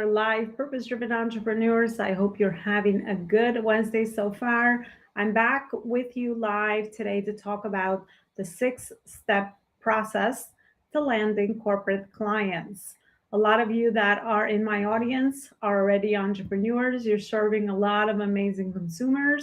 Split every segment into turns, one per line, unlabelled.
Live purpose-driven entrepreneurs. I hope you're having a good Wednesday so far. I'm back with you live today to talk about the 6-step process to landing corporate clients. A lot of you that are in my audience are already entrepreneurs. You're serving a lot of amazing consumer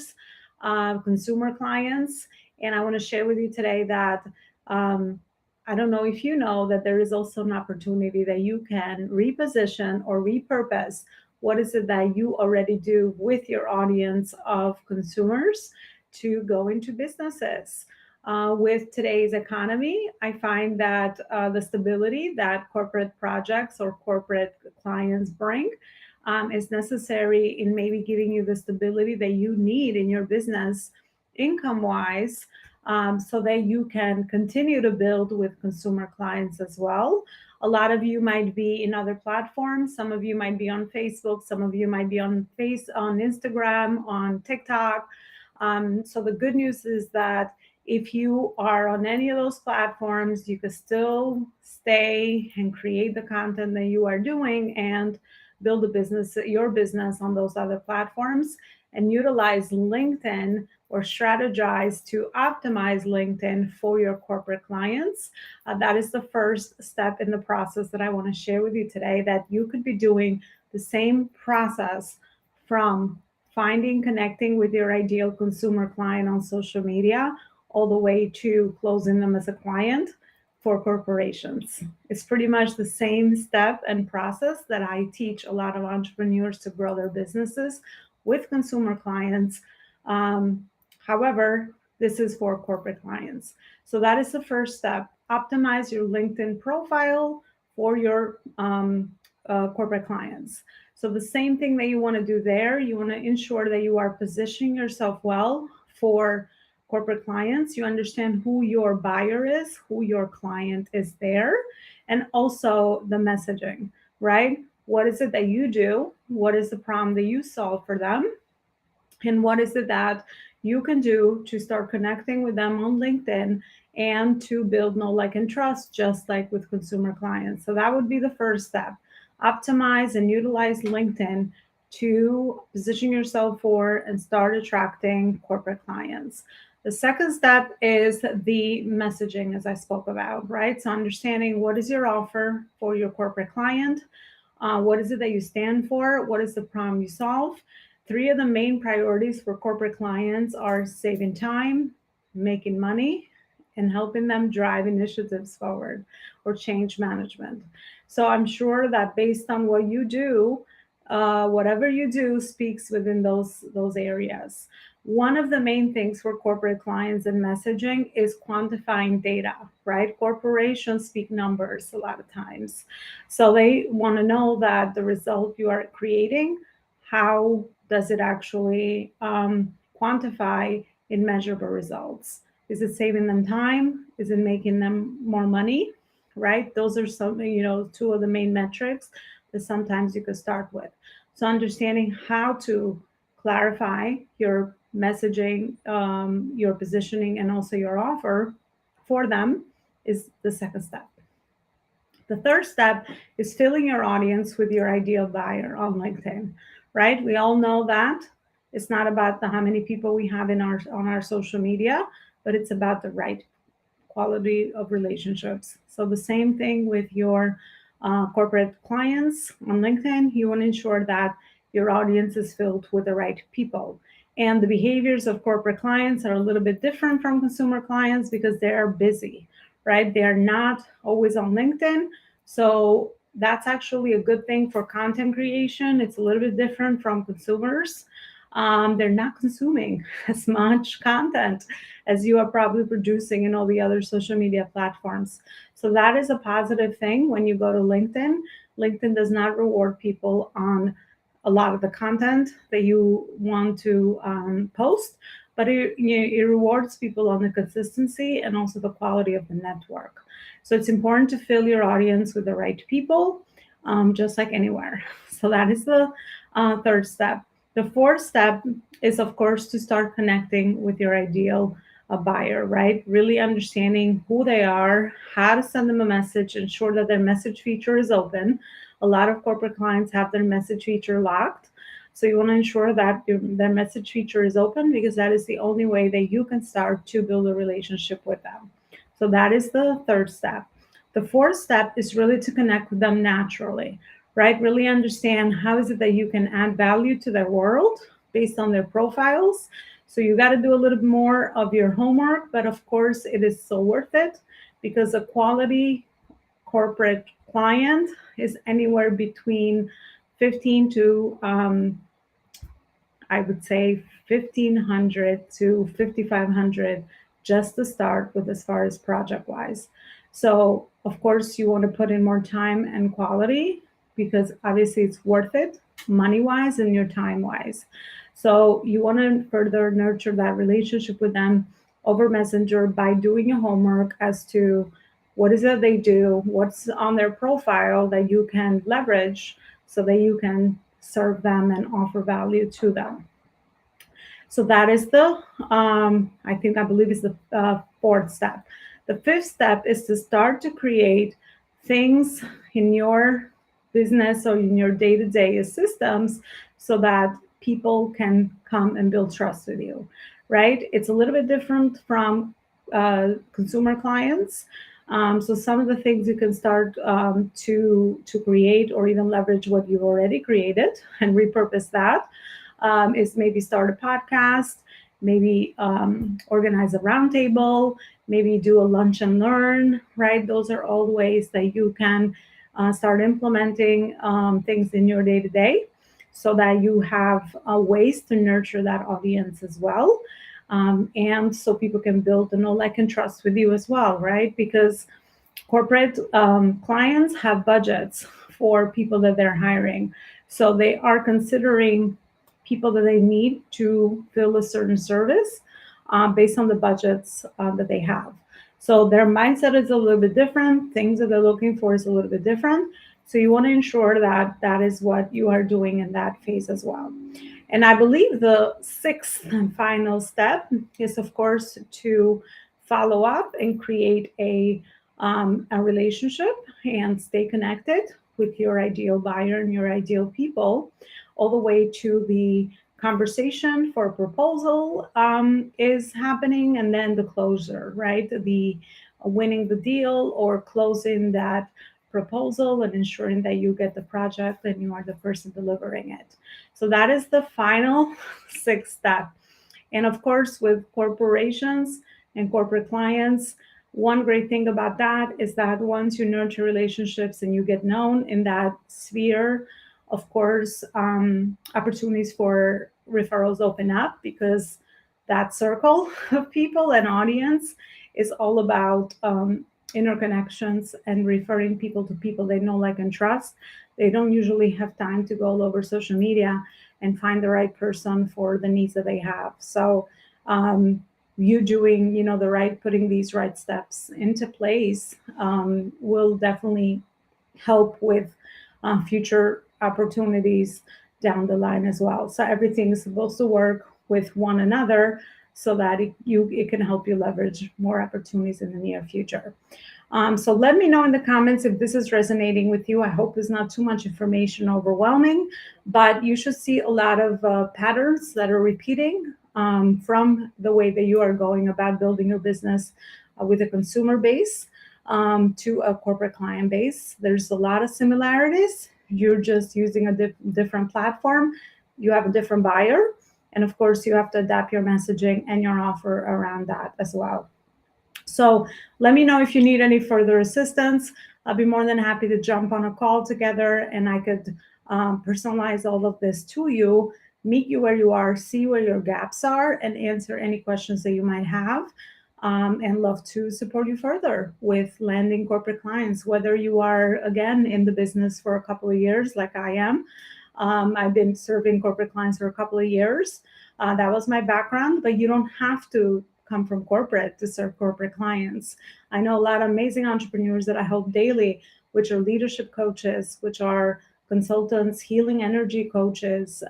clients, and I want to share with you today that um, I don't know if you know that there is also an opportunity that you can reposition or repurpose what is it that you already do with your audience of consumers to go into businesses. With today's economy, I find that the stability that corporate projects or corporate clients bring is necessary in maybe giving you the stability that you need in your business income wise, so that you can continue to build with consumer clients as well. A lot of you might be in other platforms. Some of you might be on Facebook. Some of you might be on Instagram, on TikTok. So the good news is that if you are on any of those platforms, you can still stay and create the content that you are doing and build your business on those other platforms, and utilize LinkedIn or strategize to optimize LinkedIn for your corporate clients. That is the first step in the process that I want to share with you today, that you could be doing the same process from connecting with your ideal consumer client on social media, all the way to closing them as a client for corporations. It's pretty much the same step and process that I teach a lot of entrepreneurs to grow their businesses with consumer clients. Um, However, this is for corporate clients. So that is the first step. Optimize your LinkedIn profile for your corporate clients. So the same thing that you want to do there, you want to ensure that you are positioning yourself well for corporate clients. You understand who your buyer is, who your client is there, and also the messaging, right? What is it that you do? What is the problem that you solve for them? And what is it that you can do to start connecting with them on LinkedIn and to build know, like, and trust, just like with consumer clients? So that would be the first step. Optimize and utilize LinkedIn to position yourself for and start attracting corporate clients. The second step is the messaging, as I spoke about, right? So understanding what is your offer for your corporate client, what is it that you stand for, what is the problem you solve. Three of the main priorities for corporate clients are saving time, making money, and helping them drive initiatives forward or change management. So I'm sure that based on what you do, whatever you do speaks within those areas. One of the main things for corporate clients and messaging is quantifying data, right? Corporations speak numbers a lot of times. So they want to know that the result you are creating, how does it actually quantify in measurable results? Is it saving them time? Is it making them more money? Right? Those are some, two of the main metrics that sometimes you could start with. So understanding how to clarify your messaging, your positioning, and also your offer for them is the second step. The third step is filling your audience with your ideal buyer on LinkedIn, right? We all know that it's not about how many people we have on our social media, but it's about the right quality of relationships. So the same thing with your corporate clients on LinkedIn. You want to ensure that your audience is filled with the right people. And the behaviors of corporate clients are a little bit different from consumer clients because they are busy, right? They are not always on LinkedIn. So that's actually a good thing for content creation. It's a little bit different from consumers. They're not consuming as much content as you are probably producing in all the other social media platforms. So that is a positive thing when you go to LinkedIn. LinkedIn does not reward people on a lot of the content that you want to post, but it rewards people on the consistency and also the quality of the network. So it's important to fill your audience with the right people, just like anywhere. So that is the third step. The fourth step is, of course, to start connecting with your ideal buyer, right? Really understanding who they are, how to send them a message, ensure that their message feature is open. A lot of corporate clients have their message feature locked. So you want to ensure that their message feature is open, because that is the only way that you can start to build a relationship with them. So that is the third step. The fourth step is really to connect with them naturally, right? Really understand how is it that you can add value to their world based on their profiles. So you got to do a little bit more of your homework, but of course it is so worth it, because a quality corporate client is anywhere between 15 to I would say 1,500 to 5,500 just to start with, as far as project wise. So of course you want to put in more time and quality, because obviously it's worth it money wise and your time wise. So you want to further nurture that relationship with them over Messenger by doing your homework as to what is it they do, what's on their profile that you can leverage so that you can serve them and offer value to them. So that is the, I believe is the fourth step. The fifth step is to start to create things in your business or in your day-to-day systems so that people can come and build trust with you, right? It's a little bit different from consumer clients. So some of the things you can start to create or even leverage what you've already created and repurpose that, is maybe start a podcast, maybe organize a roundtable, maybe do a lunch and learn, right? Those are all ways that you can start implementing things in your day to day, so that you have ways to nurture that audience as well. And so people can build and know, like, and trust with you as well, right? Because corporate clients have budgets for people that they're hiring. So they are considering people that they need to fill a certain service based on the budgets that they have. So their mindset is a little bit different. Things that they're looking for is a little bit different. So you want to ensure that that is what you are doing in that phase as well. And I believe the sixth and final step is, of course, to follow up and create a relationship and stay connected with your ideal buyer and your ideal people, all the way to the conversation for a proposal is happening, and then the closure, right? The winning the deal or closing that proposal and ensuring that you get the project and you are the person delivering it. So that is the final sixth step. And of course, with corporations and corporate clients, one great thing about that is that once you nurture relationships and you get known in that sphere, of course, opportunities for referrals open up, because that circle of people and audience is all about interconnections and referring people to people they know, like, and trust. They don't usually have time to go all over social media and find the right person for the needs that they have. So you doing, the right, putting these right steps into place will definitely help with future opportunities down the line as well. So everything is supposed to work with one another so that it can help you leverage more opportunities in the near future. So let me know in the comments if this is resonating with you. I hope it's not too much information, overwhelming, but you should see a lot of patterns that are repeating from the way that you are going about building your business with a consumer base to a corporate client base. There's a lot of similarities. You're just using a different platform. You have a different buyer. And of course, you have to adapt your messaging and your offer around that as well. So let me know if you need any further assistance. I'll be more than happy to jump on a call together, and I could personalize all of this to you, meet you where you are, see where your gaps are, and answer any questions that you might have. And love to support you further with landing corporate clients, whether you are, again, in the business for a couple of years like I am. I've been serving corporate clients for a couple of years. That was my background, but you don't have to come from corporate to serve corporate clients. I know a lot of amazing entrepreneurs that I help daily, which are leadership coaches, which are consultants, healing energy coaches,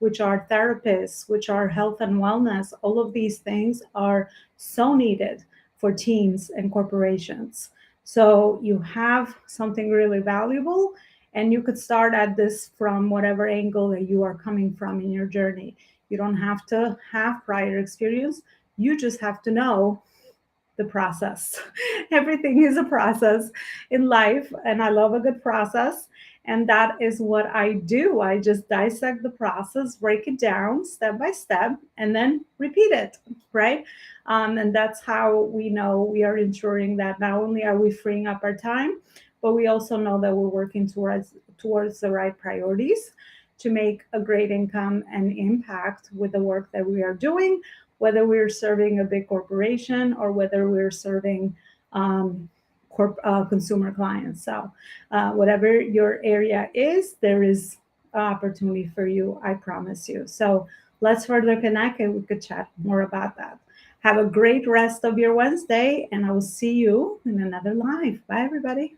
which are therapists, which are health and wellness. All of these things are so needed for teams and corporations. So you have something really valuable, And you could start at this from whatever angle that you are coming from in your journey. You don't have to have prior experience. You just have to know the process. Everything is a process in life, and I love a good process. And that is what I do. I just dissect the process, break it down step by step, and then repeat it, right? And that's how we know we are ensuring that not only are we freeing up our time, but we also know that we're working towards the right priorities to make a great income and impact with the work that we are doing, whether we're serving a big corporation or whether we're serving um, consumer clients. So, whatever your area is, there is opportunity for you, I promise you. So, let's further connect and we could chat more about that. Have a great rest of your Wednesday, and I will see you in another live. Bye, everybody.